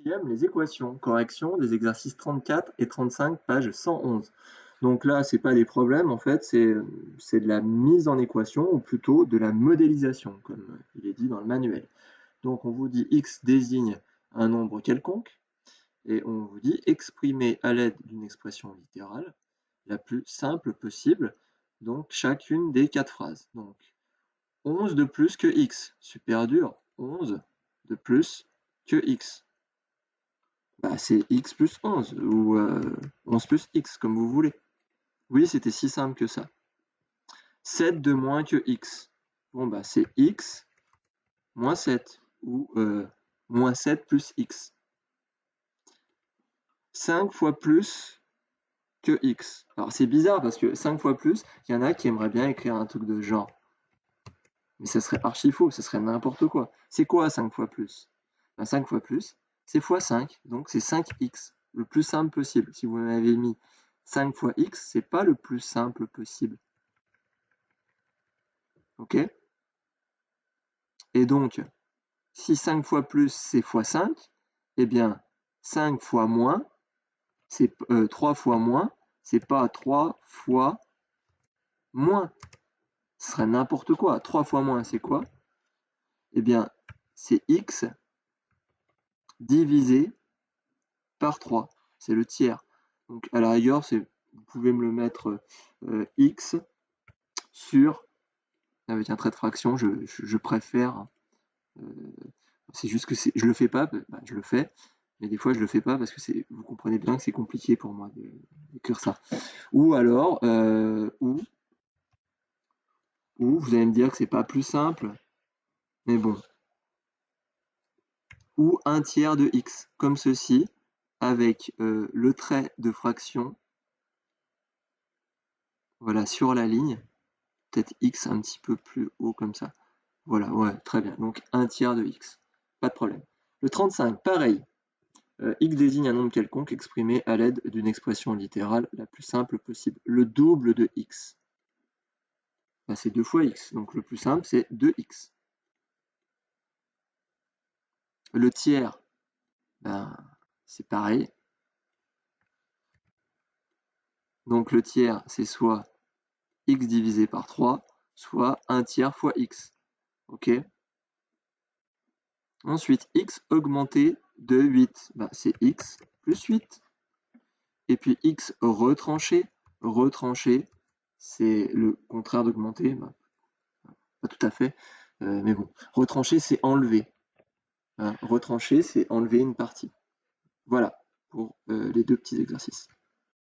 Quatrième, les équations. Correction des exercices 34 et 35, page 111. Donc là, c'est pas des problèmes, en fait, c'est de la mise en équation, ou plutôt de la modélisation, comme il est dit dans le manuel. Donc on vous dit x désigne un nombre quelconque, et on vous dit exprimer à l'aide d'une expression littérale la plus simple possible, donc chacune des 4 phrases. Donc 11 de plus que x, super dur, 11 de plus que x. Bah, c'est x plus 11, ou 11 plus x, comme vous voulez. Oui, c'était si simple que ça. 7 de moins que x. Bon, bah, c'est x moins 7, ou moins 7 plus x. 5 fois plus que x. Alors, c'est bizarre, parce que 5 fois plus, il y en a qui aimeraient bien écrire un truc de genre. Mais ça serait archi faux, ça serait n'importe quoi. C'est quoi 5 fois plus? Ben, 5 fois plus, c'est fois 5, donc c'est 5x, le plus simple possible. Si vous m'avez mis 5 fois x, c'est pas le plus simple possible. Ok? Et donc, si 5 fois plus, c'est fois 5, eh bien, 5 fois moins, c'est 3 fois moins, c'est pas 3 fois moins. Ce serait n'importe quoi. 3 fois moins, c'est quoi? Eh bien, c'est x divisé par 3. C'est le tiers. Donc, à la rigueur, vous pouvez me le mettre x sur, avec un trait de fraction, je préfère. C'est juste que je le fais pas, bah, je le fais, mais des fois je le fais pas parce que vous comprenez bien que c'est compliqué pour moi d'écrire ça. Ou alors, ou vous allez me dire que c'est pas plus simple, mais bon. Ou un tiers de x, comme ceci, avec le trait de fraction, voilà, sur la ligne, peut-être x un petit peu plus haut comme ça. Voilà, ouais, très bien. Donc un tiers de x, pas de problème. Le 35, pareil. X désigne un nombre quelconque exprimé à l'aide d'une expression littérale la plus simple possible. Le double de x, bah, c'est 2 fois x, donc le plus simple c'est 2x. Le tiers, ben, c'est pareil. Donc le tiers, c'est soit x divisé par 3, soit 1 tiers fois x. Ok? Ensuite, x augmenté de 8, ben, c'est x plus 8. Et puis x retranché, c'est le contraire d'augmenter, ben, pas tout à fait, mais bon. Retrancher, c'est enlever. Hein. Retrancher, c'est enlever une partie. Voilà pour les deux petits exercices.